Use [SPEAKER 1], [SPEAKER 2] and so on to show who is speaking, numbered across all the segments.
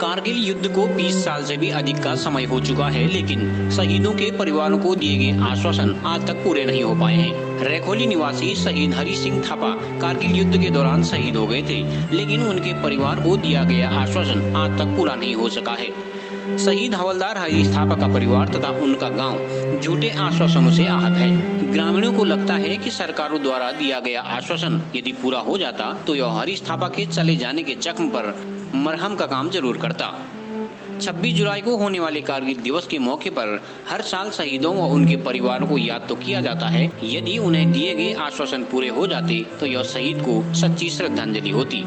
[SPEAKER 1] कारगिल युद्ध को 20 साल से भी अधिक का समय हो चुका है, लेकिन शहीदों के परिवारों को दिए गए आश्वासन आज तक पूरे नहीं हो पाए हैं। रेखोली निवासी शहीद हरि सिंह थापा कारगिल युद्ध के दौरान शहीद हो गए थे, लेकिन उनके परिवार को दिया गया आश्वासन आज तक पूरा नहीं हो सका है। शहीद हवलदार हरीश थापा का परिवार तथा उनका गांव झूठे आश्वासनों से आहत है। ग्रामीणों को लगता है कि सरकारों द्वारा दिया गया आश्वासन यदि पूरा हो जाता तो यह हरीश थापा के चले जाने के जख्म पर मरहम का काम जरूर करता। 26 जुलाई को होने वाले कारगिल दिवस के मौके पर हर साल शहीदों व उनके परिवारों को याद तो किया जाता है। यदि उन्हें दिए गए आश्वासन पूरे हो जाते तो यह शहीद को सच्ची श्रद्धांजलि होती।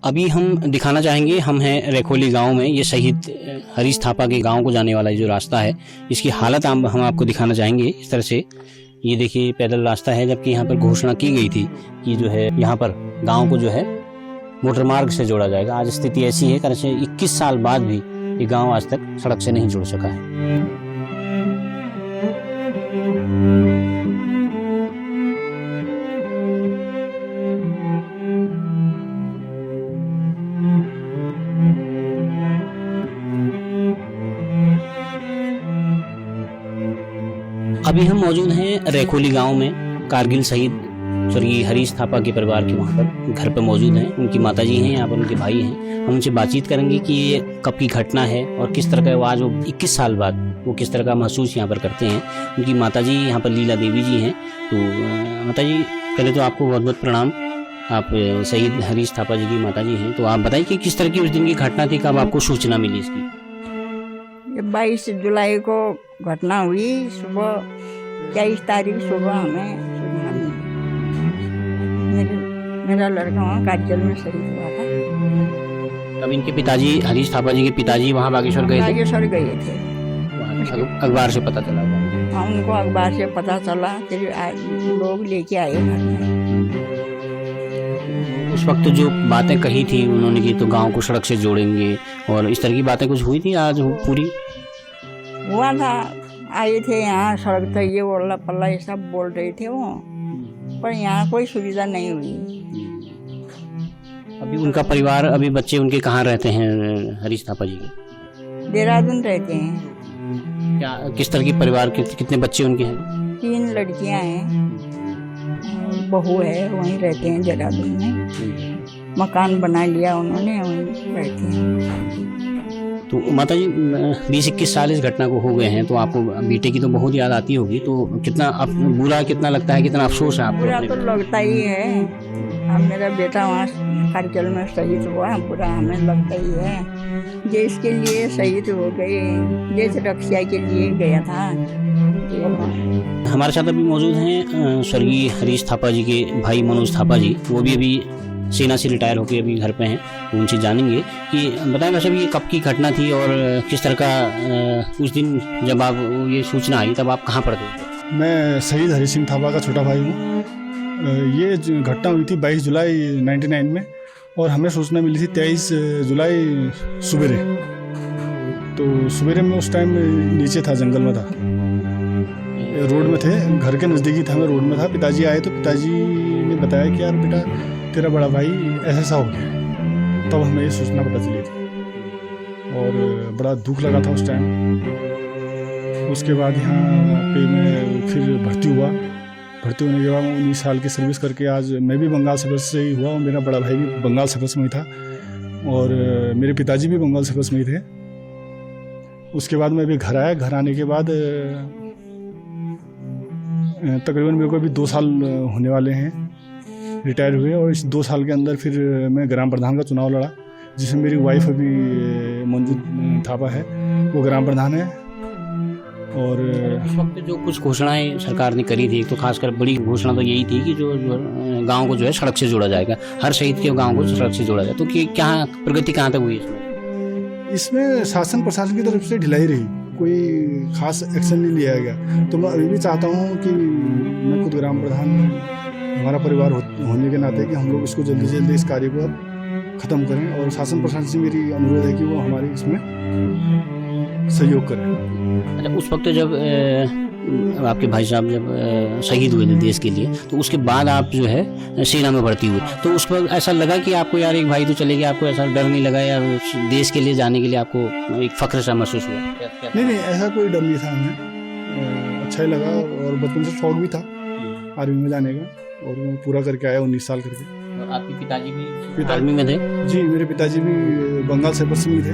[SPEAKER 2] अभी हम दिखाना चाहेंगे, हम हैं रेखोली गांव में। ये शहीद हरीश थापा के गांव को जाने वाला जो रास्ता है, इसकी हालत हम आपको दिखाना चाहेंगे। इस तरह से ये देखिए पैदल रास्ता है, जबकि यहाँ पर घोषणा की गई थी कि जो है यहाँ पर गांव को जो है मोटर मार्ग से जोड़ा जाएगा। आज स्थिति ऐसी है, कारण से 21 साल बाद भी ये गाँव आज तक सड़क से नहीं जुड़ सका है। अभी हम मौजूद हैं रेखोली गांव में। कारगिल शहीद स्वर्गीय हरीश थापा के परिवार के वहाँ पर घर पर मौजूद हैं। उनकी माताजी हैं, यहाँ पर उनके भाई हैं। हम उनसे बातचीत करेंगे कि ये कब की घटना है और किस तरह का आज वो 21 साल बाद वो किस तरह का महसूस यहाँ पर करते हैं। उनकी माताजी यहाँ पर लीला देवी जी हैं। तो माताजी, पहले तो आपको बहुत बहुत प्रणाम। आप शहीद हरीश थापा जी की माताजी हैं, तो आप बताइए कि किस तरह की उस दिन की घटना थी, कब आपको सूचना मिली इसकी?
[SPEAKER 3] 22 जुलाई को घटना हुई। सुबह 23 तारीख सुबह हमें सूचना मिली। मेरा लड़का वहाँ कारगिल में शहीद हुआ था।
[SPEAKER 2] तब इनके पिताजी, हरीश थापा जी के पिताजी वहाँ बागेश्वर गए थे?
[SPEAKER 3] बागेश्वर गए थे।
[SPEAKER 2] अखबार से पता चला?
[SPEAKER 3] हाँ, उनको अखबार से पता चला, फिर लोग लेके आए घर में।
[SPEAKER 2] उस वक्त जो बातें कही थी उन्होंने कि तो गांव को सड़क से जोड़ेंगे और इस तरह की बातें कुछ हुई थी? आज पूरी
[SPEAKER 3] हुआ था, आए थे यहाँ सड़क तक, ये ओल्ला पल्ला ये सब बोल रहे थे वो, पर यहाँ कोई सुविधा नहीं हुई।
[SPEAKER 2] अभी उनका परिवार, अभी बच्चे उनके कहाँ रहते हैं हरीश थापा जी के?
[SPEAKER 3] देहरादून रहते हैं।
[SPEAKER 2] क्या किस तरह की परिवार, कितने बच्चे उनके हैं?
[SPEAKER 3] 3 लड़कियाँ हैं, बहू है, वहीं रहते हैं देहरादून में। मकान बना लिया उन्होंने, वहीं रहते हैं।
[SPEAKER 2] तो माता जी 20-21 साल इस घटना को हो गए हैं, तो आपको बेटे की तो बहुत याद आती होगी, तो कितना बुरा कितना लगता है, कितना अफसोस है आपको?
[SPEAKER 3] बुरा तो लगता ही है। अब मेरा बेटा वहाँ कारगिल में शहीद हुआ, बुरा हमें लगता ही है। देश के लिए शहीद हो गए, देश रक्षा के लिए गया था।
[SPEAKER 2] हमारे साथ अभी मौजूद हैं स्वर्गीय हरीश थापा जी के भाई मनोज थापा जी। वो भी अभी सेना से रिटायर होकर अभी घर पे हैं। तो उनसे जानेंगे कि बताएं वैसे भी ये कब की घटना थी और किस तरह का उस दिन जब आप ये सूचना आई तब आप कहाँ पर थे?
[SPEAKER 4] मैं शहीद हरि सिंह थापा का छोटा भाई हूँ। ये घटना हुई थी 22 जुलाई 1999 में और हमें सूचना मिली थी 23 जुलाई सवेरे। तो सवेरे में उस टाइम नीचे था, जंगल में था, रोड में थे, घर के नज़दीकी था, मैं रोड में था। पिताजी आए तो पिताजी ने बताया कि यार बेटा तेरा बड़ा भाई ऐसा हो गया। तब हमें ये सूचना पता चली थी और बड़ा दुख लगा था उस टाइम। उसके बाद यहाँ पे मैं फिर भर्ती हुआ। भर्ती होने के बाद 19 साल की सर्विस करके आज मैं भी बंगाल सर्विस से ही हुआ और मेरा बड़ा भाई भी बंगाल सर्विस में ही था और मेरे पिताजी भी बंगाल सर्विस में ही थे। उसके बाद मैं अभी घर आया। घर आने के बाद तकरीबन मेरे को अभी 2 साल होने वाले हैं रिटायर हुए और इस 2 साल के अंदर फिर मैं ग्राम प्रधान का चुनाव लड़ा, जिसमें मेरी वाइफ अभी मंजू थापा है, वो ग्राम प्रधान है। और
[SPEAKER 2] उस वक्त जो कुछ घोषणाएं सरकार ने करी थी, तो खासकर बड़ी घोषणा तो यही थी कि जो गांव को जो है सड़क से जोड़ा जाएगा, हर शहीद के गांव को सड़क से जोड़ा जाएगा। तो क्या प्रगति कहाँ तक हुई इसमें?
[SPEAKER 4] इसमें शासन प्रशासन की तरफ से ढिलाई रही, कोई खास एक्शन नहीं लिया गया। तो मैं अभी भी चाहता हूँ कि मैं खुद ग्राम प्रधान, हमारा परिवार होने के नाते कि हम लोग इसको जल्दी से जल्दी इस कार्य को ख़त्म करें और शासन प्रशासन से मेरी अनुरोध है कि वो हमारे इसमें सहयोग करें।
[SPEAKER 2] अच्छा, उस वक्त जब आपके भाई साहब जब शहीद हुए थे देश के लिए, तो उसके बाद आप जो है सेना में भर्ती हुए, तो उस वक्त ऐसा लगा कि आपको यार एक भाई तो चले गया, आपको ऐसा डर नहीं लगा यार देश के लिए जाने के लिए आपको एक फख्र सा महसूस हुआ?
[SPEAKER 4] नहीं, ऐसा कोई डर नहीं था हमें, अच्छा ही लगा और बचपन से शौक भी था आर्मी में जाने का और मैं पूरा करके आया 19 साल करके।
[SPEAKER 2] और आपके पिताजी भी आर्मी में थे?
[SPEAKER 4] जी, मेरे पिताजी भी बंगाल से पश्चिमी थे,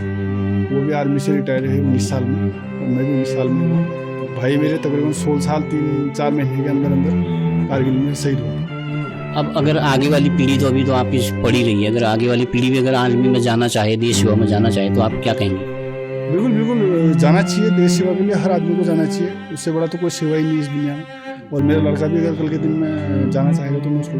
[SPEAKER 4] वो भी आर्मी से रिटायर है 19 साल में और मैं भी 19 साल में हुआ। भाई मेरे तकरीबन 16 साल 3-4 महीने के अंदर कारगिल में शहीद हुआ।
[SPEAKER 2] अब अगर आगे वाली पीढ़ी तो अभी तो आपकी पढ़ी रही है, अगर आगे वाली पीढ़ी भी अगर आर्मी में जाना चाहे, देश सेवा में जाना चाहे, तो आप क्या कहेंगे?
[SPEAKER 4] बिल्कुल जाना चाहिए, देश सेवा के लिए हर आदमी को जाना चाहिए, उससे बड़ा तो कोई सेवा ही नहीं इस दुनिया में। और मेरा लड़का भी अगर कल के दिन में जाना चाहेगा तो मैं उसको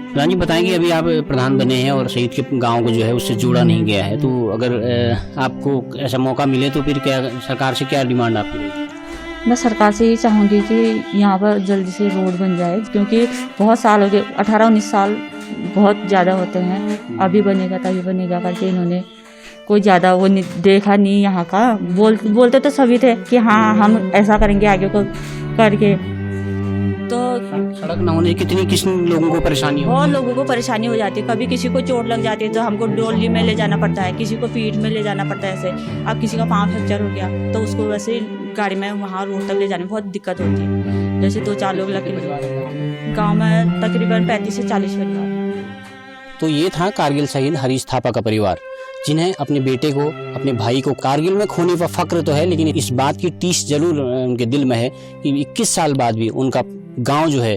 [SPEAKER 2] प्रधान जी बताएंगे, अभी आप प्रधान बने हैं और शहीद के गांव को जो है उससे जोड़ा नहीं गया है, तो अगर आपको ऐसा मौका मिले तो फिर क्या सरकार से क्या डिमांड आपकी रहेगी?
[SPEAKER 5] मैं सरकार से ये चाहूँगी कि यहाँ पर जल्दी से रोड बन जाए, क्योंकि बहुत साल हो गए, 18-19 साल बहुत ज़्यादा होते हैं। अभी बनेगा तभी बनेगा करके इन्होंने कोई ज़्यादा वो नहीं देखा नहीं यहाँ का। बोलते तो सभी थे कि हाँ हम ऐसा करेंगे आगे को करके, तो
[SPEAKER 2] सड़क न होने कितनी लोगों को परेशानी हो,
[SPEAKER 5] बहुत लोगों को परेशानी हो जाती है। कभी किसी को चोट लग जाती है तो हमको डोली में ले जाना पड़ता है, किसी को पीठ में ले जाना पड़ता है। ऐसे अब किसी का पाँव फ्रैक्चर हो गया तो उसको वैसे गाड़ी में वहाँ रोड तक ले जाने में बहुत दिक्कत होती है। जैसे 2-4 लोग लगे गाँव में तकरीबन 35 से 40 परिवार।
[SPEAKER 2] तो ये था कारगिल शहीद हरीश थापा का परिवार, जिन्हें अपने बेटे को, अपने भाई को कारगिल में खोने पर फक्र तो है, लेकिन इस बात की टीस जरूर उनके दिल में है कि 21 साल बाद भी उनका गांव जो है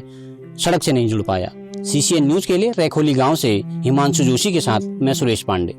[SPEAKER 2] सड़क से नहीं जुड़ पाया। CCN न्यूज के लिए रैखोली गांव से हिमांशु जोशी के साथ मैं सुरेश पांडे।